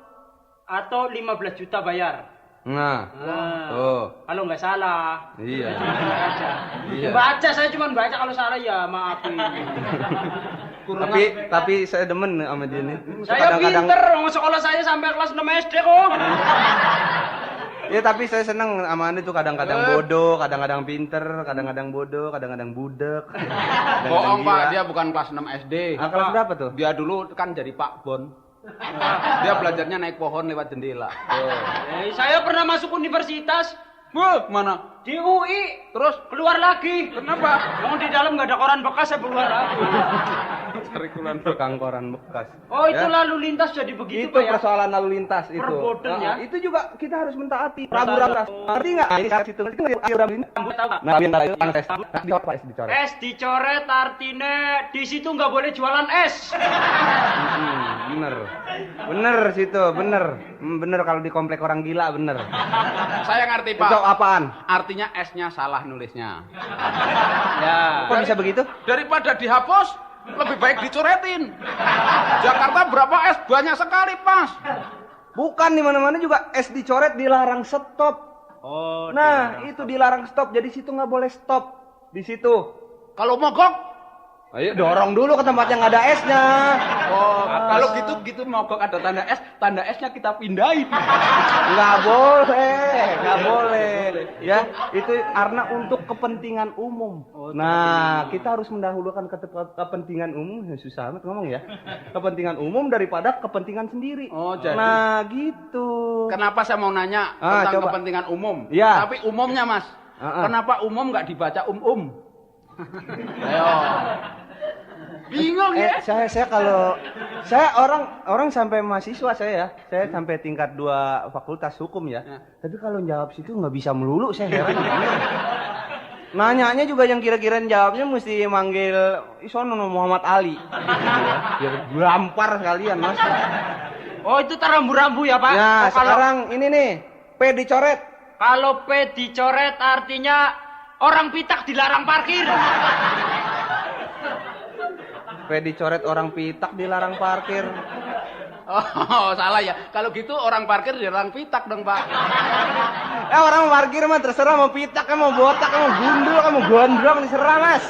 atau 15 juta bayar. Nah. Kalau nggak salah. Iya. Iya. Baca, saya cuma baca, kalau salah ya maafin. Tapi saya demen sama dia nih. Saya pinter, sekolah saya sampai kelas 6 SD kok. Ya tapi saya senang sama Anda tuh kadang-kadang bodoh, kadang-kadang pinter, kadang-kadang bodoh, kadang-kadang budek. Bohong, Pak, dia bukan kelas 6 SD. Kelas berapa tuh? Dia dulu kan jadi Pak Bon. Dia belajarnya naik pohon lewat jendela. Saya pernah masuk universitas. Mana? Di UI. Terus Keluar lagi. kenapa? Yang di dalam nggak ada koran bekas, saya keluar lagi. Cari kulan. Tukang koran bekas. Oh, itu Ya. lalu lintas jadi begitu, Itu Pak ya? persoalan lalu lintas itu. Perboden, ya. Itu juga kita harus mentaati. Rabu-rabu. Ngerti nggak? Ini saat itu rabu lintas. Tahu nggak? Nah, biar itu tes. Dicoret, dicoret. Es dicoret artinya di situ nggak boleh jualan es. Bener. Bener situ, bener. Bener kalau di komplek orang gila, bener. Saya ngerti, Itu Pak. apaan? Artinya S-nya salah nulisnya. Ya. Kok bisa begitu? Daripada dihapus, lebih baik dicoretin. Jakarta berapa S? Banyak sekali, Mas. Bukan di mana-mana juga es dicoret dilarang stop. Oh. Nah, itu dilarang stop. Jadi situ nggak boleh stop. Di situ. Kalau mogok, Ayo dorong dulu ke tempat yang ada esnya. kalau gitu mogok ada tanda S-nya kita pindahin. Nggak boleh, nggak boleh. Ya, itu karena untuk kepentingan umum. Nah, kita harus mendahulukan kepentingan umum. Susah amat ngomong ya. Kepentingan umum daripada kepentingan sendiri. Oh, jadi. Nah, gitu. Kenapa saya mau nanya tentang coba. kepentingan umum? Iya. Tapi umumnya, Mas. Kenapa umum nggak dibaca Ayo. Bingung ya? Saya kalau saya orang sampai mahasiswa saya sampai tingkat 2 fakultas hukum ya. Tapi kalau jawab situ nggak bisa melulu, saya heran. Nanyanya juga yang kira-kira jawabnya mesti manggil isono Muhammad Ali. Biar gampar sekalian, Mas. Oh, itu rambu-rambu ya, Pak? Nah, Oh, kalau- sekarang ini nih, P dicoret. Kalau P dicoret artinya orang pitak dilarang parkir. P dicoret, orang pitak dilarang parkir. Oh, salah ya. Kalau gitu orang parkir dilarang pitak dong, Pak. Orang mau parkir mah terserah, mau pitak, mau botak, mau gundul, mau gondrong, diserah, Mas.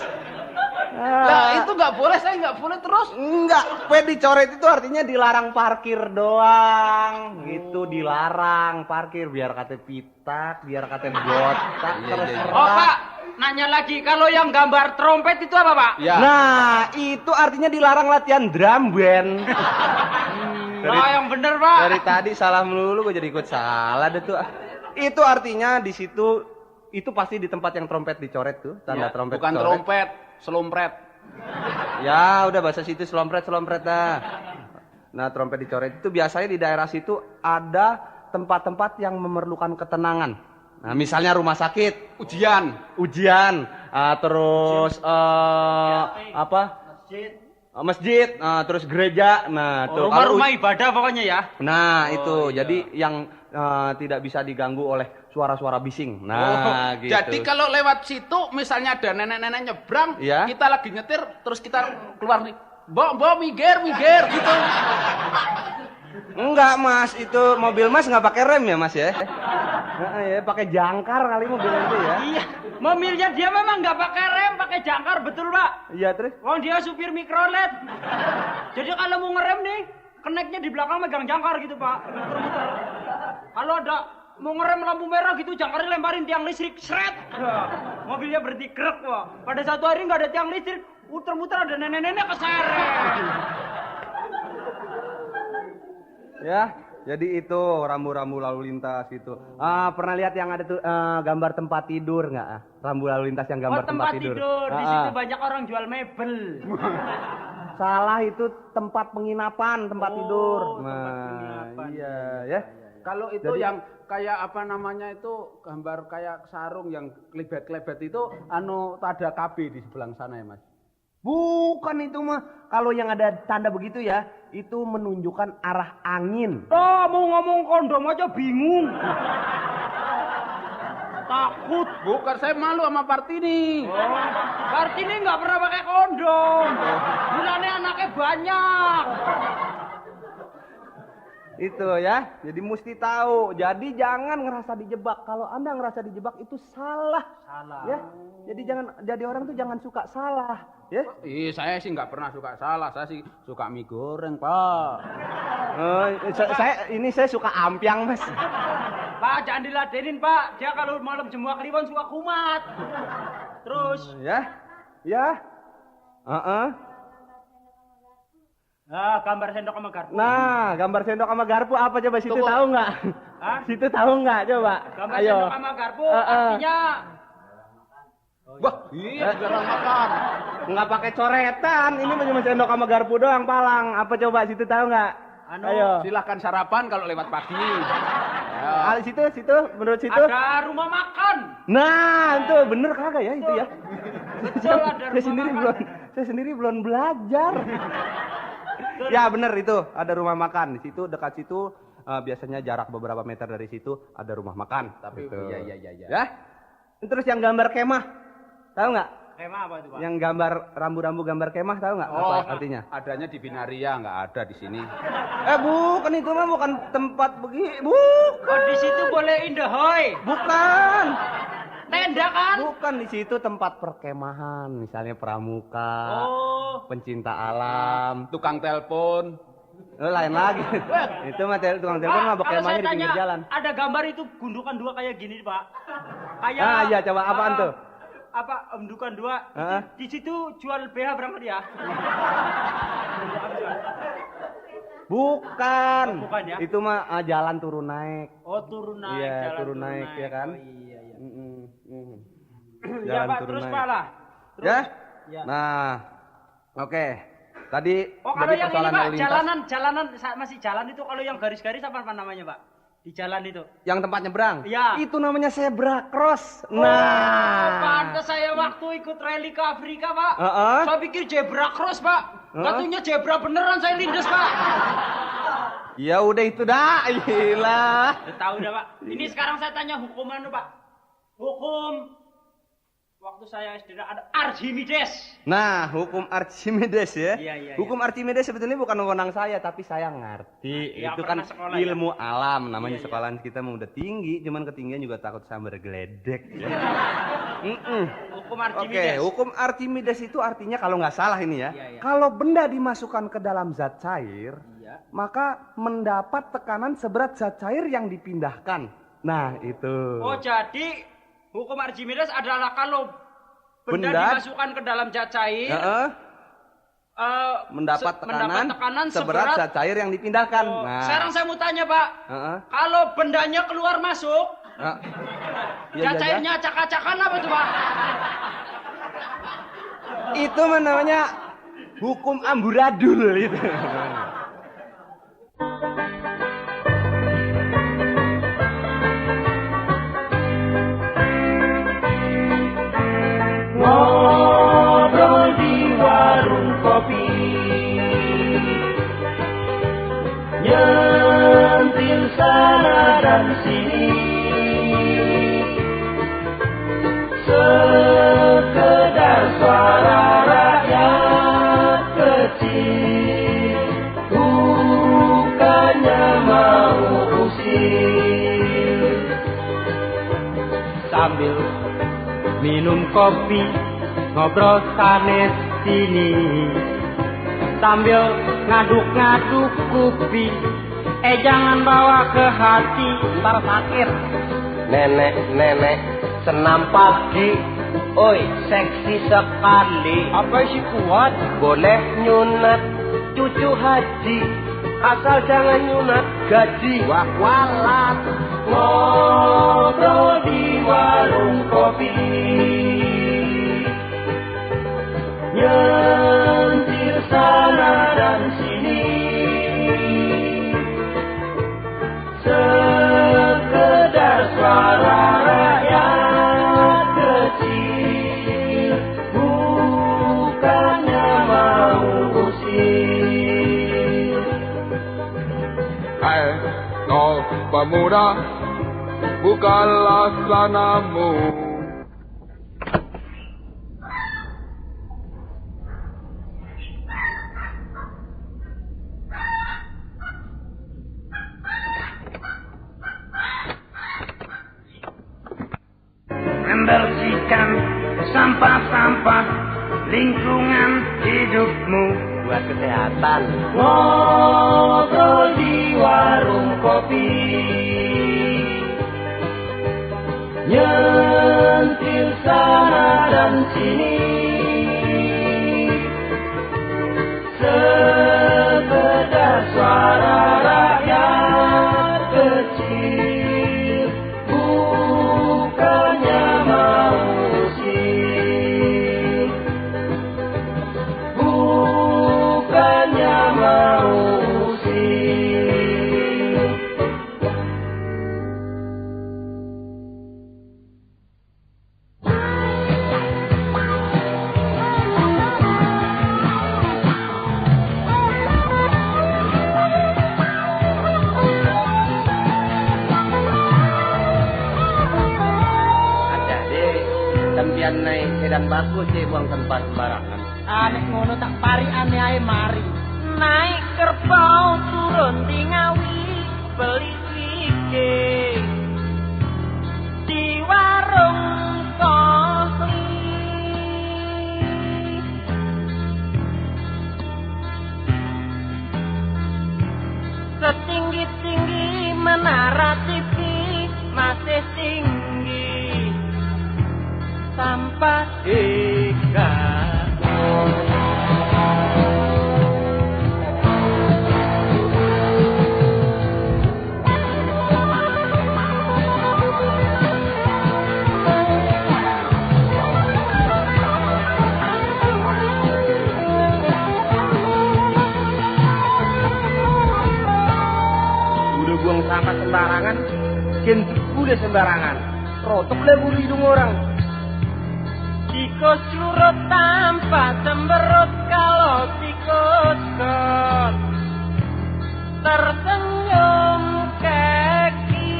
Lah, itu nggak boleh, saya nggak boleh terus. Enggak, P dicoret itu artinya dilarang parkir doang. Gitu, dilarang parkir biar kata pitak, biar kata botak, terserah. Oh, Pak, nanya lagi, kalau yang gambar trompet itu apa, Pak? Ya. Nah, itu artinya dilarang latihan drum band. Oh, yang bener, Pak. Dari tadi salah melulu, gue jadi ikut salah deh tuh. Itu artinya di situ, itu pasti di tempat yang trompet dicoret tuh, tanda trompet Bukan dicoret. trompet, selompret. Ya, udah bahasa situ selompret dah. Nah, trompet dicoret itu biasanya di daerah situ ada tempat-tempat yang memerlukan ketenangan. Nah, misalnya rumah sakit, ujian, terus apa? Masjid, terus gereja. Nah, tuh Rumah-rumah ibadah pokoknya ya. Nah, itu. Jadi yang tidak bisa diganggu oleh suara-suara bising. Nah, gitu. Jadi kalau lewat situ misalnya ada nenek-nenek nyebrang, Iya. kita lagi nyetir terus kita keluar nih. Mbok miger gitu. Enggak, Mas, itu mobil Mas nggak pakai rem ya, Mas ya? Nah, ya pakai jangkar kali mobil itu ya. Iya, mobilnya dia memang nggak pakai rem, pakai jangkar, betul, Pak? Iya, terus? Wong dia supir mikrolet. Jadi kalau mau ngerem nih, keneknya di belakang megang jangkar gitu, Pak. Muter-muter. Kalau ada mau ngerem lampu merah gitu, jangkarnya lemparin tiang listrik, seret. Mobilnya berhenti krek, Pak. Pada satu hari nggak ada tiang listrik, muter-muter ada nenek-nenek keseret. Ya, jadi itu rambu-rambu lalu lintas gitu. Pernah lihat yang ada tuh gambar tempat tidur nggak? Rambu lalu lintas yang gambar tempat tidur. Di situ banyak orang jual mebel. Salah, itu tempat penginapan, tempat tidur. Tempat penginapan. Iya, ya. Kalau itu Jadi- yang kayak apa namanya itu gambar kayak sarung yang klebet-klebet itu ada KB di sebelah sana ya, Mas. Bukan itu mah. Kalau yang ada tanda begitu ya, itu menunjukkan arah angin. Oh, mau ngomong kondom aja bingung. Takut. Bukan, saya malu sama Partini. Kartini nggak pernah pakai kondom. Bulannya anaknya banyak. Itu ya, jadi mesti tahu. Jadi jangan ngerasa dijebak. Kalau Anda ngerasa dijebak itu salah. Salah. Ya, jadi orang tuh jangan suka salah. Ya. Saya sih nggak pernah suka salah. Saya sih suka mie goreng, Pak. Saya suka ampiang, Mas. Pak, jangan diladenin, Pak. Dia kalau malam jemua kliwon suka kumat. Terus. Ya. Gambar sendok sama garpu. Nah, gambar sendok sama garpu apa coba situ tahu nggak? Hah? Situ tahu nggak coba? Gambar Ayo. sendok sama garpu artinya Wah, iya jarang makan. Nggak pakai coretan, ini cuma sendok sama garpu doang, Palang. Apa coba situ tahu nggak? Ayo. Silakan sarapan kalau lewat pagi. Ah, situ, menurut situ. ada rumah makan. Nah, itu bener kagak ya itu ya? Betul, ada rumah Saya sendiri belum belajar. Ya bener itu, ada rumah makan. Di situ dekat situ biasanya jarak beberapa meter dari situ ada rumah makan. Tapi gitu. iya. Ya. Terus yang gambar kemah, tahu nggak? Kemah apa itu, Pak? Yang gambar rambu-rambu gambar kemah tahu nggak? Apa artinya? Adanya di Binaria, nggak ada di sini. Bukan itu mah bukan tempat begini. Bukan. Oh, di situ boleh indahoy. Bukan. Tenda kan? Bukan, di situ tempat perkemahan, misalnya pramuka, pencinta alam, Tukang telepon. lain lagi. Itu mah tukang telepon mah Kalau berkemahnya saya di pinggir tanya, jalan. ada gambar itu gundukan dua kayak gini, Pak. Kayak Ah iya, coba apaan tuh? Apa gundukan dua? Di situ jual BH berapa dia? Bukan. Bukan ya? Itu mah jalan turun naik. Oh, turun naik. Iya, jalan turun naik ya kan? Oh, iya. Jalan Ya, Pak, turun terus naik. Pak lah. Terus, Ya? Ya. Nah, oke. Tadi Oh, kalau dari yang ini, persoalan Pak, lalu lintas. jalanan masih jalan itu, kalau yang garis-garis apa namanya, Pak? Di jalan itu. Yang tempat nyebrang? Iya. Itu namanya zebra cross. Pantes saya waktu ikut rally ke Afrika, Pak. Saya pikir zebra cross, Pak. Katanya zebra beneran, saya lindes, Pak. Ya udah itu dah, iyalah. Udah tahu dah, Pak. Ini sekarang saya tanya hukuman, Pak. Hukum waktu saya SD ada Archimedes. Nah, hukum Archimedes ya. Iya. Hukum Archimedes sebetulnya bukan wewenang saya, tapi saya ngerti. Ya, Itu kan sekolah, ilmu alam, namanya Iya. sekolahan kita mau udah tinggi, cuman ketinggian juga takut sambar geledek. Ya. Hukum Oke, Archimedes. hukum Archimedes itu artinya kalau nggak salah ini ya, Iya. kalau benda dimasukkan ke dalam zat cair, Iya. maka mendapat tekanan seberat zat cair yang dipindahkan. Nah, itu. Oh, jadi hukum Archimedes adalah kalau benda dimasukkan ke dalam zat cair, mendapat tekanan seberat zat cair yang dipindahkan. Oh, Nah, sekarang saya mau tanya, Pak. Kalau bendanya keluar masuk, zat cairnya acak-acakan apa tuh, Pak? Itu namanya hukum amburadul itu. Ngobrol di warung kopi, nyentil sana dan sini, sekedar suara rakyat kecil, bukannya mau usir. Sambil minum kopi, ngobrol sanes sini, sambil ngaduk-ngaduk kupi. Jangan bawa ke hati, ntar sakit. Nenek senam pagi, oi seksi sekali. Apa sih kuat? Boleh nyunat cucu haji, asal jangan nyunat gaji. Wah walat. Ngobrol di warung kopi, nyentil sana dan sini, sekedar suara rakyat kecil, bukannya mau usir. Hai, kau pemuda, bukalah celanamu. Membersihkan sampah-sampah lingkungan hidupmu buat kesehatan. Ngobrol di warung kopi, nyentil sana dan sini, pian naik sedan bagus sih buang tempat sembarangan. Nek ngono tak pari ane ae mari. Naik kerbau turun di Ngawi beli iki. Di warung Kosli. Setinggi-tinggi menara TV masih tinggi sampai ikan. Udah buang sampah sembarangan, kentut udah sembarangan. Rotok lebu hidung orang. Tikus surut tanpa cemberut kalau tikus kot tersenyum keki.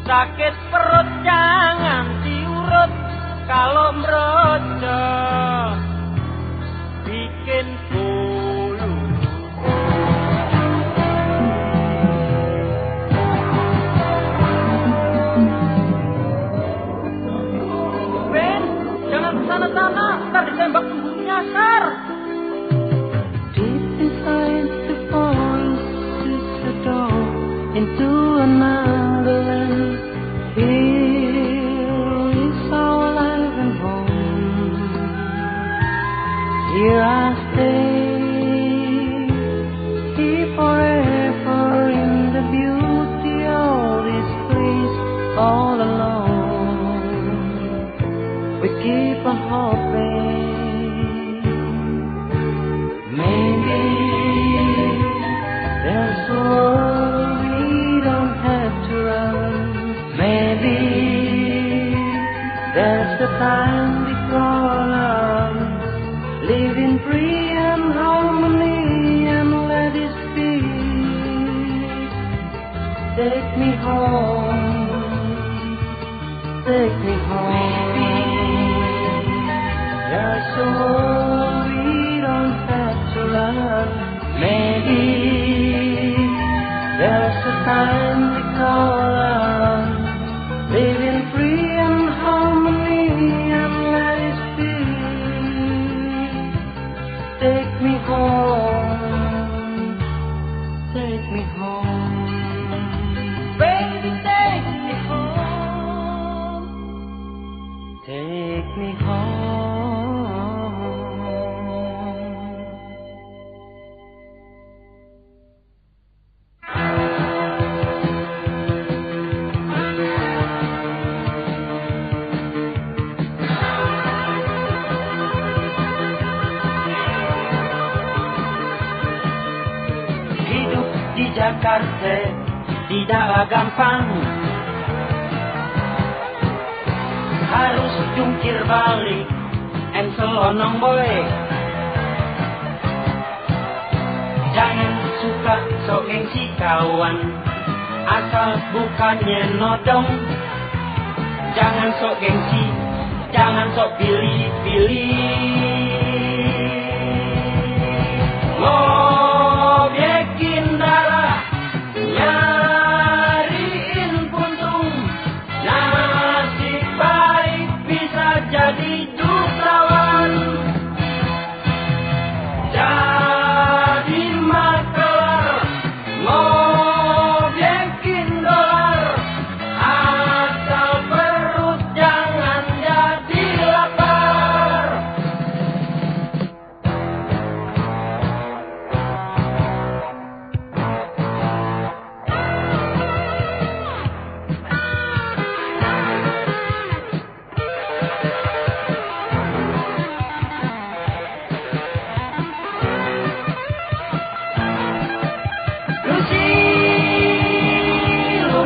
Sakit perut jangan diurut kalau merojo bikin bulu. Sana-sana, ntar ditembak tunggu nyasar. Deep inside the forest is a door into another land. Here is our life and home. Here I stay, here forever in the beauty of this place all alone. We keep on hoping, maybe there's a world we don't have to run. Maybe there's the time we call us, living free and harmony and let it be. Take me home, take me home. There's a world we don't have to run. Maybe there's a time we call us, living free and harmony and let it be. Take me home, take me home, baby, take me home, take me home. Jakarta tidaklah gampang, harus jungkir balik and selonong boy. Jangan suka sok gengsi kawan, asal bukannya nodong. Jangan sok gengsi, jangan sok pilih-pilih. Ngobekin darah, nyariin puntung, nasib baik bisa jadi jutawan. Jadi makelar, ngobekin dolar, asal perut jangan jadi lapar.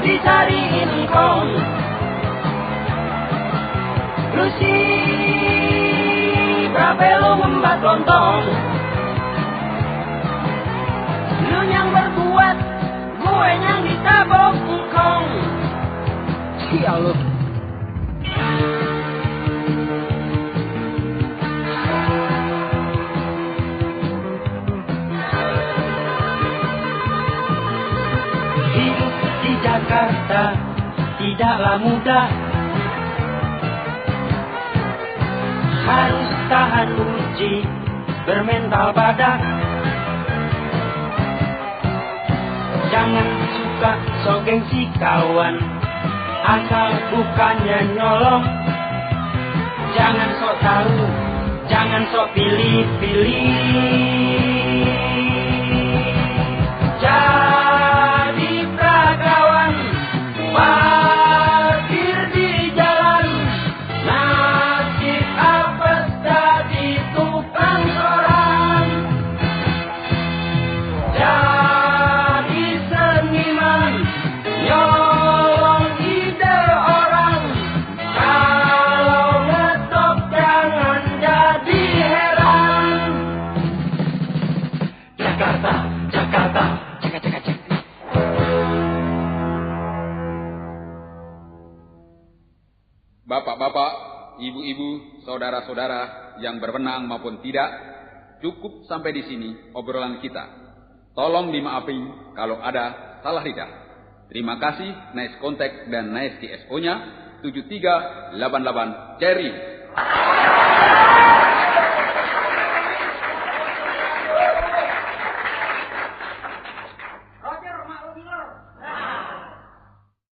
Dicariin kong Lucy, berapa lo membat lontong. Lu yang berbuat, gua bốc không. Iya lu. Hidup di Jakarta tidaklah mudah. Harus tahan uji, bermental badak. Jangan suka sok gengsi kawan, asal bukannya nyolong. Jangan sok tahu, jangan sok pilih-pilih. Jadi peragawan, parkir di jalan. Nasib apes jadi tukang koran. Jadi seniman, nyolong ide orang. Kalau ngetop jangan jadi heran. Jakarta, Jakarta, cek. Bapak-bapak, ibu-ibu, saudara-saudara yang berwenang maupun tidak, cukup sampai di sini obrolan kita. Tolong dimaafin kalau ada salah lidah. Terima kasih, nice contact dan nice CSO-nya 7388 Cherry.